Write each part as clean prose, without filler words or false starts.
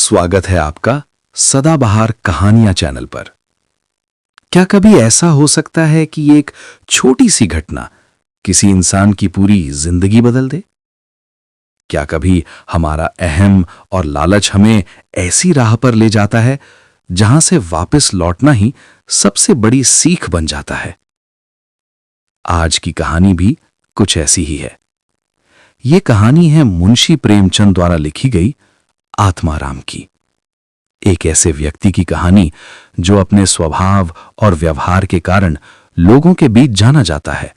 स्वागत है आपका सदाबहार कहानियां चैनल पर। क्या कभी ऐसा हो सकता है कि एक छोटी सी घटना किसी इंसान की पूरी जिंदगी बदल दे? क्या कभी हमारा अहम और लालच हमें ऐसी राह पर ले जाता है जहां से वापस लौटना ही सबसे बड़ी सीख बन जाता है? आज की कहानी भी कुछ ऐसी ही है। ये कहानी है मुंशी प्रेमचंद द्वारा लिखी गई आत्माराम की। एक ऐसे व्यक्ति की कहानी जो अपने स्वभाव और व्यवहार के कारण लोगों के बीच जाना जाता है,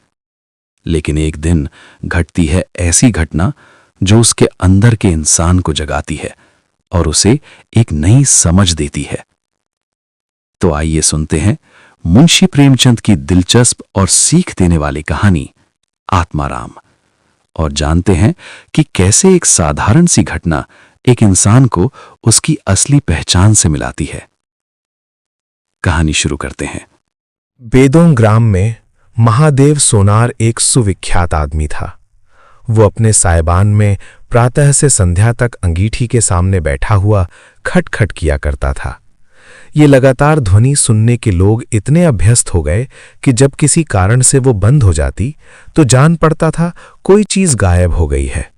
लेकिन एक दिन घटती है ऐसी घटना जो उसके अंदर के इंसान को जगाती है और उसे एक नई समझ देती है। तो आइए सुनते हैं मुंशी प्रेमचंद की दिलचस्प और सीख देने वाली कहानी आत्माराम, और जानते हैं कि कैसे एक साधारण सी घटना एक इंसान को उसकी असली पहचान से मिलाती है। कहानी शुरू करते हैं। बेदों ग्राम में महादेव सोनार एक सुविख्यात आदमी था। वो अपने सायबान में प्रातः से संध्या तक अंगीठी के सामने बैठा हुआ खटखट किया करता था। ये लगातार ध्वनि सुनने के लोग इतने अभ्यस्त हो गए कि जब किसी कारण से वो बंद हो जाती तो जान पड़ता था कोई चीज गायब हो गई है।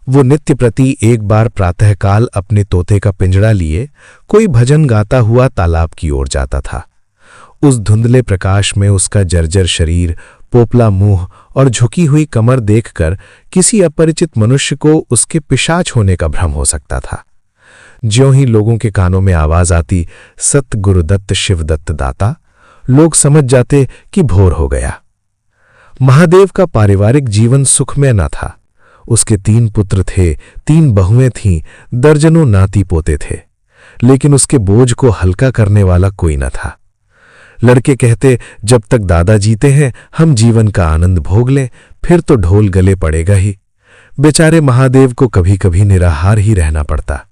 वो नित्य प्रति एक बार प्रातःकाल अपने तोते का पिंजड़ा लिए कोई भजन गाता हुआ तालाब की ओर जाता था। उस धुंधले प्रकाश में उसका जर्जर शरीर, पोपला मुंह और झुकी हुई कमर देखकर किसी अपरिचित मनुष्य को उसके पिशाच होने का भ्रम हो सकता था। ज्यों ही लोगों के कानों में आवाज आती, सत गुरुदत्त शिवदत्त दाता, लोग समझ जाते कि भोर हो गया। महादेव का पारिवारिक जीवन सुखमय न था। उसके 3 पुत्र थे, 3 बहुएं थीं, दर्जनों नाती पोते थे, लेकिन उसके बोझ को हल्का करने वाला कोई न था। लड़के कहते, जब तक दादा जीते हैं हम जीवन का आनंद भोग लें, फिर तो ढोल गले पड़ेगा ही। बेचारे महादेव को कभी कभी निराहार ही रहना पड़ता।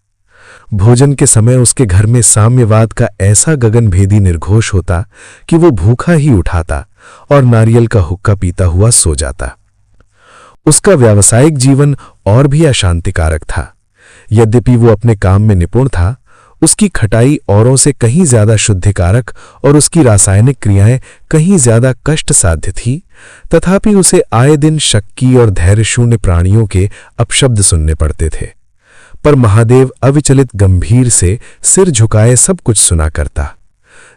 भोजन के समय उसके घर में साम्यवाद का ऐसा गगनभेदी निर्घोष होता कि वो भूखा ही उठाता और नारियल का हुक्का पीता हुआ सो जाता। उसका व्यावसायिक जीवन और भी अशांतिकारक था। यद्यपि वो अपने काम में निपुण था, उसकी खटाई औरों से कहीं ज्यादा शुद्धिकारक और उसकी रासायनिक क्रियाएं कहीं ज्यादा कष्ट साध्य थी, तथापि उसे आए दिन शक्की और धैर्यशून्य प्राणियों के अपशब्द सुनने पड़ते थे। पर महादेव अविचलित गंभीर से सिर झुकाए सब कुछ सुना करता।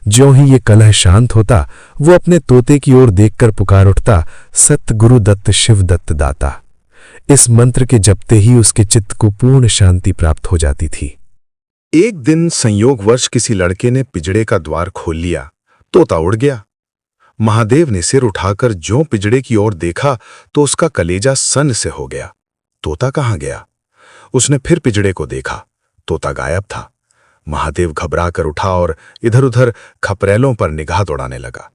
ज्यों ही ये कलह शांत होता, वो अपने तोते की ओर देखकर पुकार उठता, सत गुरुदत्त शिवदत्त दाता। इस मंत्र के जपते ही उसके चित्त को पूर्ण शांति प्राप्त हो जाती थी। एक दिन संयोगवश किसी लड़के ने पिंजड़े का द्वार खोल लिया। तोता उड़ गया। महादेव ने सिर उठाकर ज्यों पिंजड़े की ओर देखा तो उसका कलेजा सन से हो गया। तोता कहाँ गया? उसने फिर पिंजड़े को देखा। तोता गायब था। महादेव घबरा कर उठा और इधर उधर खपरेलों पर निगाह दौड़ाने लगा।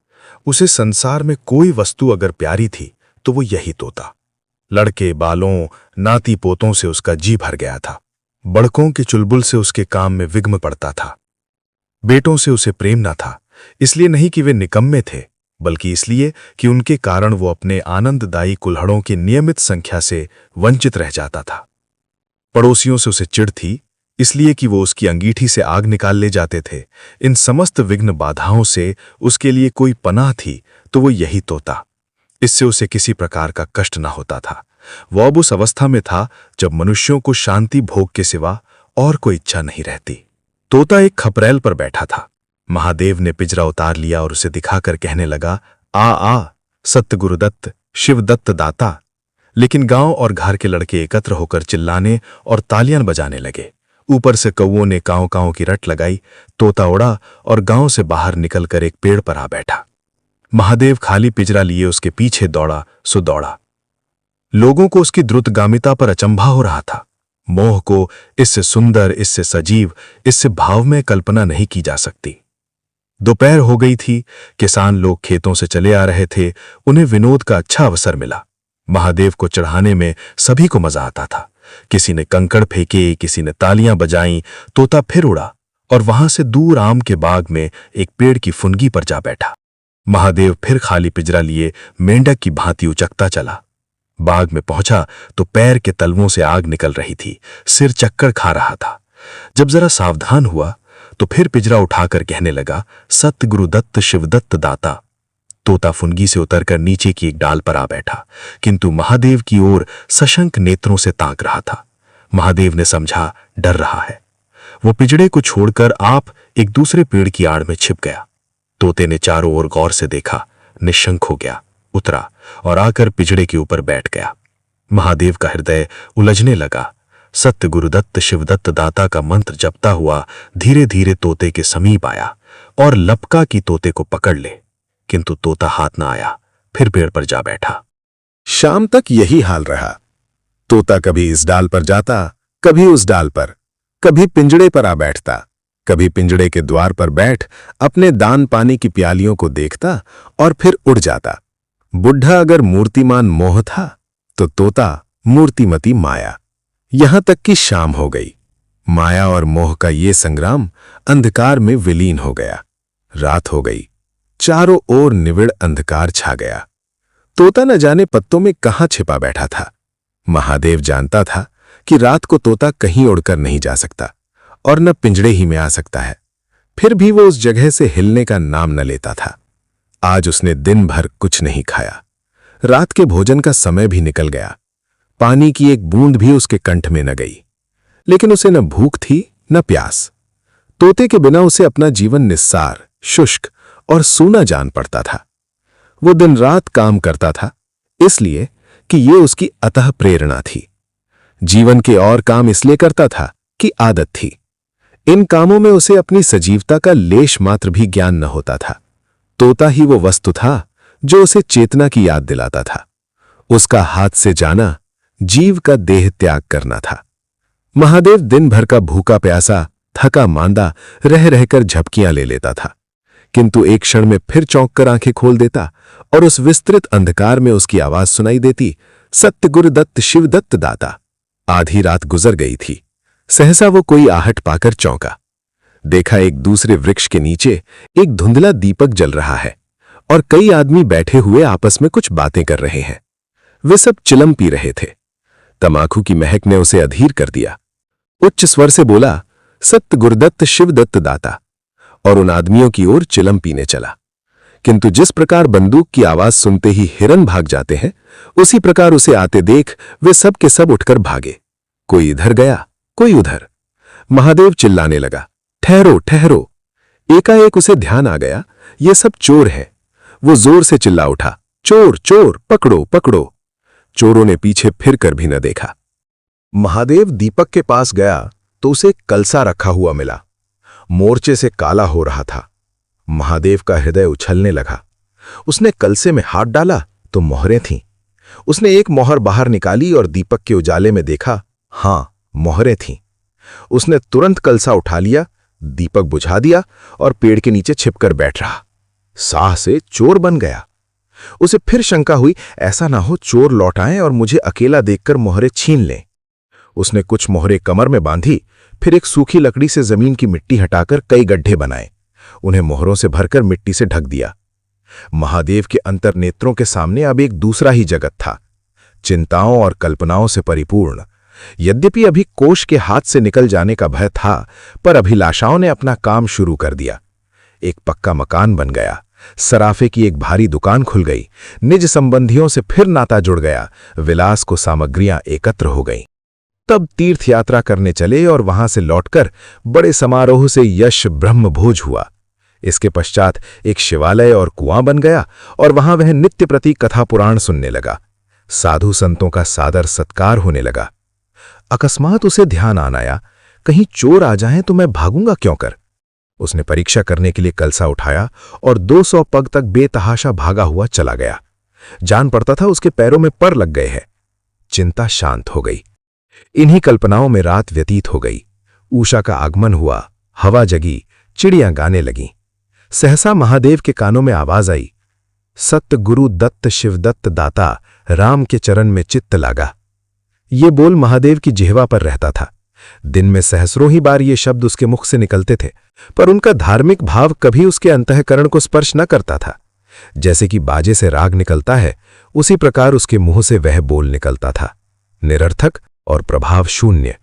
उसे संसार में कोई वस्तु अगर प्यारी थी तो वो यही तोता। लड़के बालों, नाती पोतों से उसका जी भर गया था। बड़कों के चुलबुल से उसके काम में विघ्न पड़ता था। बेटों से उसे प्रेम न था, इसलिए नहीं कि वे निकम्मे थे, बल्कि इसलिए कि उनके कारण वो अपने आनंददायी कुल्हड़ों की नियमित संख्या से वंचित रह जाता था। पड़ोसियों से उसे चिढ़ थी, इसलिए कि वो उसकी अंगीठी से आग निकाल ले जाते थे। इन समस्त विघ्न बाधाओं से उसके लिए कोई पनाह थी तो वो यही तोता। इससे उसे किसी प्रकार का कष्ट न होता था। वो अब उस अवस्था में था जब मनुष्यों को शांति भोग के सिवा और कोई इच्छा नहीं रहती। तोता एक खपरेल पर बैठा था। महादेव ने पिंजरा उतार लिया और उसे दिखाकर कहने लगा, आ सत्य गुरुदत्त शिवदत्त दाता। लेकिन गांव और घर के लड़के एकत्र होकर चिल्लाने और तालियां बजाने लगे। ऊपर से कौओं ने कांव कांव की रट लगाई। तोता उड़ा और गांव से बाहर निकलकर एक पेड़ पर आ बैठा। महादेव खाली पिंजरा लिए उसके पीछे दौड़ा सो दौड़ा। लोगों को उसकी द्रुतगामिता पर अचंभा हो रहा था। मोह को इससे सुंदर, इससे सजीव, इससे भावमय कल्पना नहीं की जा सकती। दोपहर हो गई थी। किसान लोग खेतों से चले आ रहे थे। उन्हें विनोद का अच्छा अवसर मिला। महादेव को चढ़ाने में सभी को मजा आता था। किसी ने कंकड़ फेंके, किसी ने तालियां बजाईं। तोता फिर उड़ा और वहां से दूर आम के बाग में एक पेड़ की फुनगी पर जा बैठा। महादेव फिर खाली पिंजरा लिए मेंढक की भांति उचकता चला। बाग में पहुंचा तो पैर के तलवों से आग निकल रही थी। सिर चक्कर खा रहा था। जब जरा सावधान हुआ तो फिर पिंजरा उठाकर कहने लगा, सत्य गुरुदत्त शिवदत्त दाता। तोता फुनगी से उतरकर नीचे की एक डाल पर आ बैठा, किंतु महादेव की ओर सशंक नेत्रों से ताक रहा था। महादेव ने समझा डर रहा है। वो पिंजड़े को छोड़कर आप एक दूसरे पेड़ की आड़ में छिप गया। तोते ने चारों ओर गौर से देखा, निश्शंक हो गया, उतरा और आकर पिंजड़े के ऊपर बैठ गया। महादेव का हृदय उलझने लगा। सत्य गुरुदत्त शिवदत्त दाता का मंत्र जपता हुआ धीरे धीरे तोते के समीप आया और लपका की तोते को पकड़ ले, किंतु तोता हाथ न आया। फिर पेड़ पर जा बैठा। शाम तक यही हाल रहा। तोता कभी इस डाल पर जाता, कभी उस डाल पर, कभी पिंजड़े पर आ बैठता, कभी पिंजड़े के द्वार पर बैठ अपने दान पानी की प्यालियों को देखता और फिर उड़ जाता। बुढ़ा अगर मूर्तिमान मोह था तो तोता मूर्तिमती माया। यहां तक कि शाम हो गई। माया और मोह का ये संग्राम अंधकार में विलीन हो गया। रात हो गई। चारों ओर निविड़ अंधकार छा गया। तोता न जाने पत्तों में कहां छिपा बैठा था। महादेव जानता था कि रात को तोता कहीं उड़कर नहीं जा सकता और न पिंजड़े ही में आ सकता है। फिर भी वो उस जगह से हिलने का नाम न लेता था। आज उसने दिन भर कुछ नहीं खाया। रात के भोजन का समय भी निकल गया। पानी की एक बूंद भी उसके कंठ में न गई। लेकिन उसे न भूख थी न प्यास। तोते के बिना उसे अपना जीवन निस्सार, शुष्क और सूना जान पड़ता था। वो दिन रात काम करता था, इसलिए कि ये उसकी अतः प्रेरणा थी। जीवन के और काम इसलिए करता था कि आदत थी। इन कामों में उसे अपनी सजीवता का लेश मात्र भी ज्ञान न होता था। तोता ही वो वस्तु था जो उसे चेतना की याद दिलाता था। उसका हाथ से जाना जीव का देह त्याग करना था। महादेव दिन भर का भूखा प्यासा, थका मांदा रह रहकर झपकियां ले लेता था, किंतु एक क्षण में फिर चौंक कर आंखें खोल देता और उस विस्तृत अंधकार में उसकी आवाज सुनाई देती, सत्य गुरुदत्त शिवदत्त दाता। आधी रात गुजर गई थी। सहसा वो कोई आहट पाकर चौंका। देखा एक दूसरे वृक्ष के नीचे एक धुंधला दीपक जल रहा है और कई आदमी बैठे हुए आपस में कुछ बातें कर रहे हैं। वे सब चिलम पी रहे थे। तमाकू की महक ने उसे अधीर कर दिया। उच्च स्वर से बोला, सत्य गुरुदत्त शिवदत्त दाता, और उन आदमियों की ओर चिलम पीने चला। किंतु जिस प्रकार बंदूक की आवाज सुनते ही हिरन भाग जाते हैं, उसी प्रकार उसे आते देख वे सब के सब उठकर भागे। कोई इधर गया, कोई उधर। महादेव चिल्लाने लगा, ठहरो ठहरो। एकाएक उसे ध्यान आ गया, ये सब चोर हैं। वो जोर से चिल्ला उठा, चोर चोर, पकड़ो पकड़ो। चोरों ने पीछे फिर कर भी न देखा। महादेव दीपक के पास गया तो उसे कलसा रखा हुआ मिला। मोर्चे से काला हो रहा था। महादेव का हृदय उछलने लगा। उसने कलसे में हाथ डाला तो मोहरें थीं। उसने एक मोहर बाहर निकाली और दीपक के उजाले में देखा, हां, मोहरें थीं। उसने तुरंत कलसा उठा लिया, दीपक बुझा दिया और पेड़ के नीचे छिपकर बैठ रहा। साह से चोर बन गया। उसे फिर शंका हुई, ऐसा ना हो चोर लौट आएं और मुझे अकेला देखकर मोहरें छीन लें। उसने कुछ मोहरें कमर में बांधी, फिर एक सूखी लकड़ी से जमीन की मिट्टी हटाकर कई गड्ढे बनाए। उन्हें मोहरों से भरकर मिट्टी से ढक दिया। महादेव के अंतर्नेत्रों के सामने अब एक दूसरा ही जगत था, चिंताओं और कल्पनाओं से परिपूर्ण। यद्यपि अभी कोष के हाथ से निकल जाने का भय था, पर अभिलाषाओं ने अपना काम शुरू कर दिया। एक पक्का मकान बन गया, सराफे की एक भारी दुकान खुल गई, निज संबंधियों से फिर नाता जुड़ गया, विलास को सामग्रियां एकत्र हो गईं। तब तीर्थ यात्रा करने चले और वहां से लौटकर बड़े समारोह से यश ब्रह्म भोज हुआ। इसके पश्चात एक शिवालय और कुआं बन गया और वहां वह नित्य प्रति कथा पुराण सुनने लगा। साधु संतों का सादर सत्कार होने लगा। अकस्मात उसे ध्यान आन आया, कहीं चोर आ जाएं तो मैं भागूंगा क्यों कर। उसने परीक्षा करने के लिए कलसा उठाया और 200 पग तक बेतहाशा भागा हुआ चला गया। जान पड़ता था उसके पैरों में पर लग गए हैं। चिंता शांत हो गई। इन्हीं कल्पनाओं में रात व्यतीत हो गई। उषा का आगमन हुआ, हवा जगी, चिड़ियां गाने लगीं। सहसा महादेव के कानों में आवाज आई, सत्य गुरु दत्त शिवदत्त दाता, राम के चरण में चित्त लागा। ये बोल महादेव की जिह्वा पर रहता था। दिन में सहस्रों ही बार ये शब्द उसके मुख से निकलते थे, पर उनका धार्मिक भाव कभी उसके अंतःकरण को स्पर्श न करता था। जैसे कि बाजे से राग निकलता है, उसी प्रकार उसके मुंह से वह बोल निकलता था, निरर्थक और प्रभाव शून्य।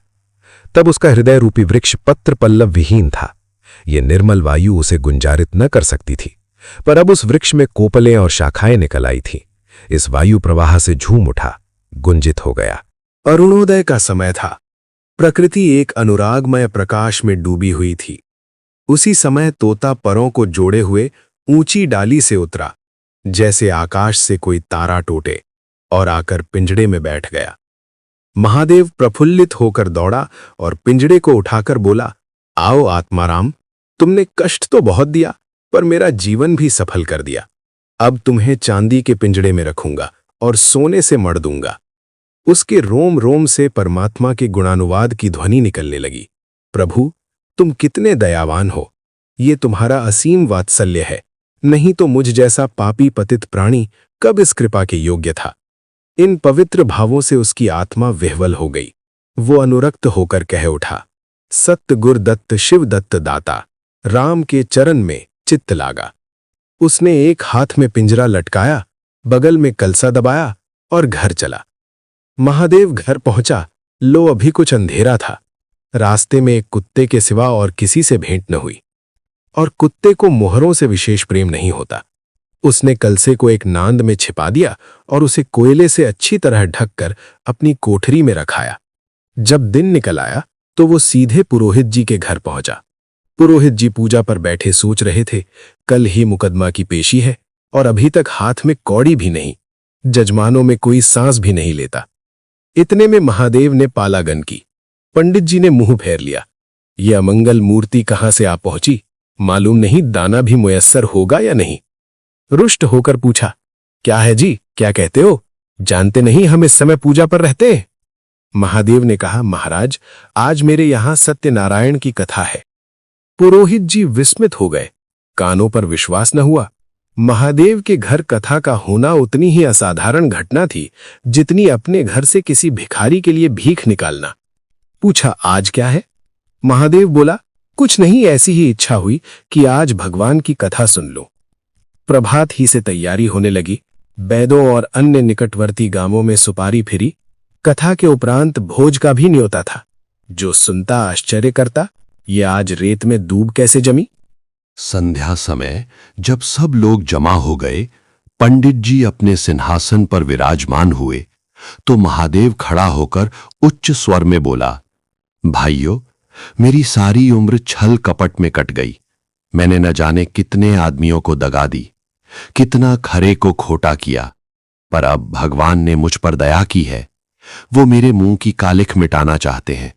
तब उसका हृदय रूपी वृक्ष पत्र पल्लव विहीन था। ये निर्मल वायु उसे गुंजारित न कर सकती थी, पर अब उस वृक्ष में कोपलें और शाखाएं निकल आई थीं। इस वायु प्रवाह से झूम उठा, गुंजित हो गया। अरुणोदय का समय था। प्रकृति एक अनुरागमय प्रकाश में डूबी हुई थी। उसी समय तोता परों को जोड़े हुए ऊंची डाली से उतरा, जैसे आकाश से कोई तारा टूटे, और आकर पिंजड़े में बैठ गया। महादेव प्रफुल्लित होकर दौड़ा और पिंजड़े को उठाकर बोला, आओ आत्माराम, तुमने कष्ट तो बहुत दिया, पर मेरा जीवन भी सफल कर दिया। अब तुम्हें चांदी के पिंजड़े में रखूंगा और सोने से मढ़ दूंगा। उसके रोम रोम से परमात्मा के गुणानुवाद की ध्वनि निकलने लगी। प्रभु, तुम कितने दयावान हो, ये तुम्हारा असीम वात्सल्य है, नहीं तो मुझ जैसा पापी पतित प्राणी कब इस कृपा के योग्य था। इन पवित्र भावों से उसकी आत्मा विह्वल हो गई। वो अनुरक्त होकर कह उठा, सत्य गुर दत्त शिव दत्त दाता, राम के चरण में चित्त लागा। उसने एक हाथ में पिंजरा लटकाया, बगल में कलसा दबाया और घर चला। महादेव घर पहुंचा, लो अभी कुछ अंधेरा था। रास्ते में एक कुत्ते के सिवा और किसी से भेंट न हुई, और कुत्ते को मोहरों से विशेष प्रेम नहीं होता। उसने कलसे को एक नांद में छिपा दिया और उसे कोयले से अच्छी तरह ढककर अपनी कोठरी में रखाया। जब दिन निकल आया तो वो सीधे पुरोहित जी के घर पहुंचा। पुरोहित जी पूजा पर बैठे सोच रहे थे, कल ही मुकदमा की पेशी है और अभी तक हाथ में कौड़ी भी नहीं, जजमानों में कोई सांस भी नहीं लेता। इतने में महादेव ने पालागन की। पंडित जी ने मुंह फेर लिया, ये अमंगल मूर्ति कहां से आ पहुंची, मालूम नहीं दाना भी मुयस्सर होगा या नहीं। रुष्ट होकर पूछा, क्या है जी, क्या कहते हो, जानते नहीं हम इस समय पूजा पर रहते हैं। महादेव ने कहा, महाराज, आज मेरे यहां सत्यनारायण की कथा है। पुरोहित जी विस्मित हो गए, कानों पर विश्वास न हुआ। महादेव के घर कथा का होना उतनी ही असाधारण घटना थी जितनी अपने घर से किसी भिखारी के लिए भीख निकालना। पूछा, आज क्या है? महादेव बोला, कुछ नहीं, ऐसी ही इच्छा हुई कि आज भगवान की कथा सुन लो। प्रभात ही से तैयारी होने लगी। बैदों और अन्य निकटवर्ती गांवों में सुपारी फिरी। कथा के उपरांत भोज का भी न्योता था। जो सुनता आश्चर्य करता, ये आज रेत में दूब कैसे जमी। संध्या समय जब सब लोग जमा हो गए, पंडित जी अपने सिंहासन पर विराजमान हुए, तो महादेव खड़ा होकर उच्च स्वर में बोला, भाइयों, मेरी सारी उम्र छल कपट में कट गई। मैंने न जाने कितने आदमियों को दगा दी, कितना खरे को खोटा किया, पर अब भगवान ने मुझ पर दया की है। वो मेरे मुंह की कालिख मिटाना चाहते हैं।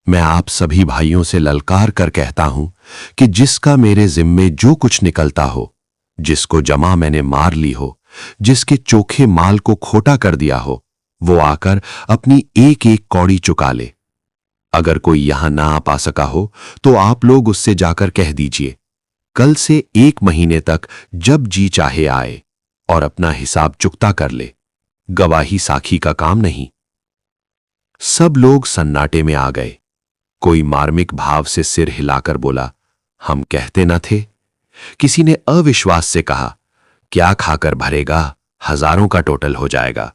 मैं आप सभी भाइयों से ललकार कर कहता हूं कि जिसका मेरे जिम्मे जो कुछ निकलता हो, जिसको जमा मैंने मार ली हो, जिसके चोखे माल को खोटा कर दिया हो, वो आकर अपनी एक एक कौड़ी चुका ले। अगर कोई यहां ना आ पा सका हो तो आप लोग उससे जाकर कह दीजिए, कल से 1 महीने तक जब जी चाहे आए और अपना हिसाब चुकता कर ले। गवाही साखी का काम नहीं। सब लोग सन्नाटे में आ गए। कोई मार्मिक भाव से सिर हिलाकर बोला, हम कहते न थे। किसी ने अविश्वास से कहा, क्या खाकर भरेगा, हजारों का टोटल हो जाएगा।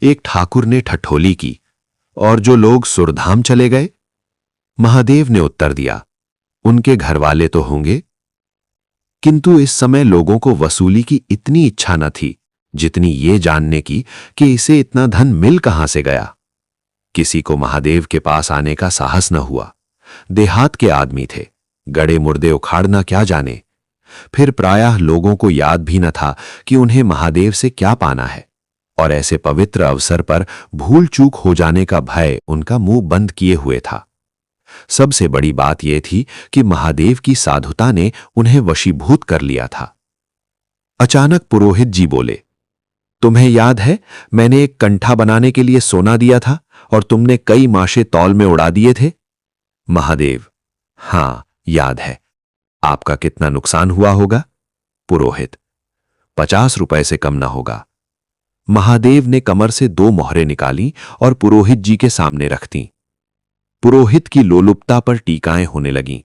एक ठाकुर ने ठठोली की, और जो लोग सुरधाम चले गए? महादेव ने उत्तर दिया, उनके घरवाले तो होंगे। किंतु इस समय लोगों को वसूली की इतनी इच्छा न थी जितनी ये जानने की कि इसे इतना धन मिल कहां से गया। किसी को महादेव के पास आने का साहस न हुआ। देहात के आदमी थे, गड़े मुर्दे उखाड़ना क्या जाने। फिर प्रायः लोगों को याद भी न था कि उन्हें महादेव से क्या पाना है, और ऐसे पवित्र अवसर पर भूल चूक हो जाने का भय उनका मुंह बंद किए हुए था। सबसे बड़ी बात यह थी कि महादेव की साधुता ने उन्हें वशीभूत कर लिया था। अचानक पुरोहित जी बोले, तुम्हें याद है मैंने एक कंठा बनाने के लिए सोना दिया था और तुमने कई माशे तौल में उड़ा दिए थे? महादेव, हां याद है। आपका कितना नुकसान हुआ होगा? पुरोहित, 50 रुपए से कम ना होगा। महादेव ने कमर से 2 मोहरें निकाली और पुरोहित जी के सामने रख दी। पुरोहित की लोलुपता पर टीकाएं होने लगीं।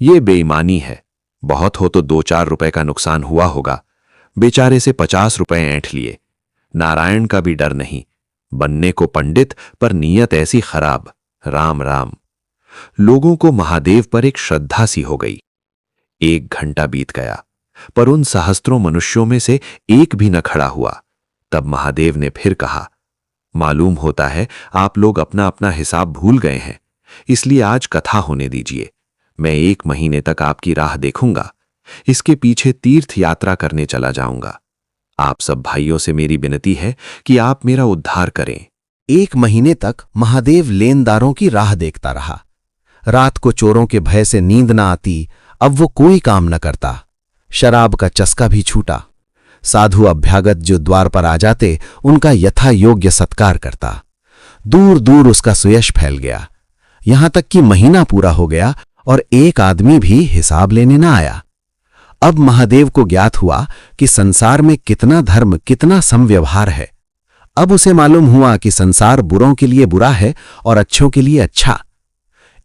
ये बेईमानी है, बहुत हो तो 2-4 रुपए का नुकसान हुआ होगा। बेचारे से 50 रुपए ऐंठ लिए। नारायण का भी डर नहीं, बनने को पंडित पर नीयत ऐसी खराब, राम राम। लोगों को महादेव पर एक श्रद्धा सी हो गई। 1 घंटा बीत गया, पर उन सहस्त्रों मनुष्यों में से एक भी न खड़ा हुआ। तब महादेव ने फिर कहा, मालूम होता है आप लोग अपना अपना हिसाब भूल गए हैं, इसलिए आज कथा होने दीजिए। मैं 1 महीने तक आपकी राह देखूंगा, इसके पीछे तीर्थ यात्रा करने चला जाऊंगा। आप सब भाइयों से मेरी विनती है कि आप मेरा उद्धार करें। 1 महीने तक महादेव लेनदारों की राह देखता रहा। रात को चोरों के भय से नींद न आती, अब वो कोई काम न करता। शराब का चस्का भी छूटा। साधु अभ्यागत जो द्वार पर आ जाते, उनका यथा योग्य सत्कार करता। दूर दूर उसका सुयश फैल गया। यहां तक कि महीना पूरा हो गया और एक आदमी भी हिसाब लेने न आया। अब महादेव को ज्ञात हुआ कि संसार में कितना धर्म, कितना समव्यवहार है। अब उसे मालूम हुआ कि संसार बुरों के लिए बुरा है और अच्छों के लिए अच्छा।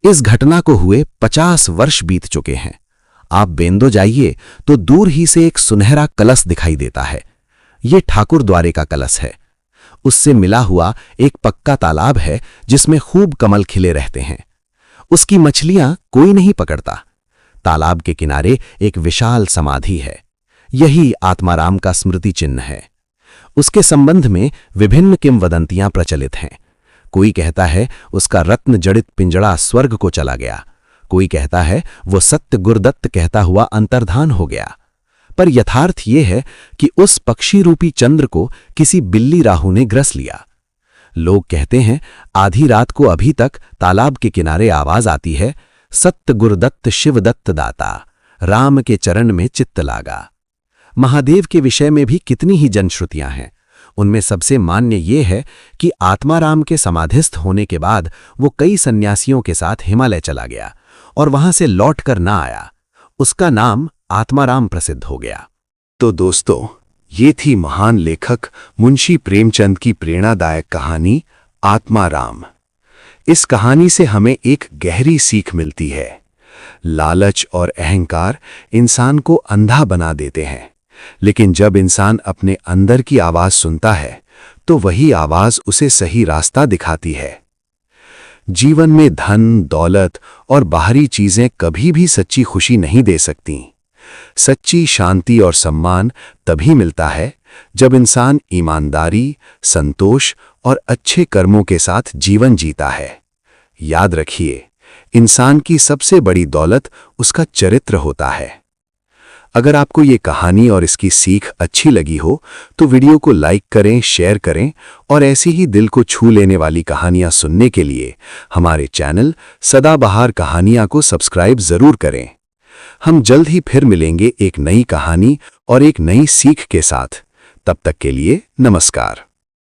इस घटना को हुए 50 वर्ष बीत चुके हैं। आप बेंदो जाइए तो दूर ही से एक सुनहरा कलश दिखाई देता है। ये ठाकुर द्वारे का कलश है। उससे मिला हुआ एक पक्का तालाब है जिसमें खूब कमल खिले रहते हैं। उसकी मछलियां कोई नहीं पकड़ता। तालाब के किनारे एक विशाल समाधि है। यही आत्माराम का स्मृति चिन्ह है। उसके संबंध में विभिन्न किंवदंतियां प्रचलित हैं। कोई कहता है उसका रत्न जड़ित पिंजड़ा स्वर्ग को चला गया। कोई कहता है वो सत्य गुरुदत्त कहता हुआ अंतर्धान हो गया। पर यथार्थ ये है कि उस पक्षी रूपी चंद्र को किसी बिल्ली राहु ने ग्रस लिया। लोग कहते हैं आधी रात को अभी तक तालाब के किनारे आवाज आती है, सत्य गुरुदत्त शिवदत्त दाता, राम के चरण में चित्त लागा। महादेव के विषय में भी कितनी ही जनश्रुतियां हैं। उनमें सबसे मान्य ये है कि आत्माराम के समाधिस्थ होने के बाद वो कई सन्यासियों के साथ हिमालय चला गया और वहां से लौटकर ना आया। उसका नाम आत्माराम प्रसिद्ध हो गया। तो दोस्तों, ये थी महान लेखक मुंशी प्रेमचंद की प्रेरणादायक कहानी आत्माराम। इस कहानी से हमें एक गहरी सीख मिलती है। लालच और अहंकार इंसान को अंधा बना देते हैं, लेकिन जब इंसान अपने अंदर की आवाज सुनता है तो वही आवाज उसे सही रास्ता दिखाती है। जीवन में धन, दौलत और बाहरी चीजें कभी भी सच्ची खुशी नहीं दे सकती। सच्ची शांति और सम्मान तभी मिलता है जब इंसान ईमानदारी, संतोष और अच्छे कर्मों के साथ जीवन जीता है। याद रखिए, इंसान की सबसे बड़ी दौलत उसका चरित्र होता है। अगर आपको ये कहानी और इसकी सीख अच्छी लगी हो तो वीडियो को लाइक करें, शेयर करें और ऐसी ही दिल को छू लेने वाली कहानियां सुनने के लिए हमारे चैनल सदाबहार कहानियां को सब्सक्राइब जरूर करें। हम जल्द ही फिर मिलेंगे एक नई कहानी और एक नई सीख के साथ। तब तक के लिए नमस्कार।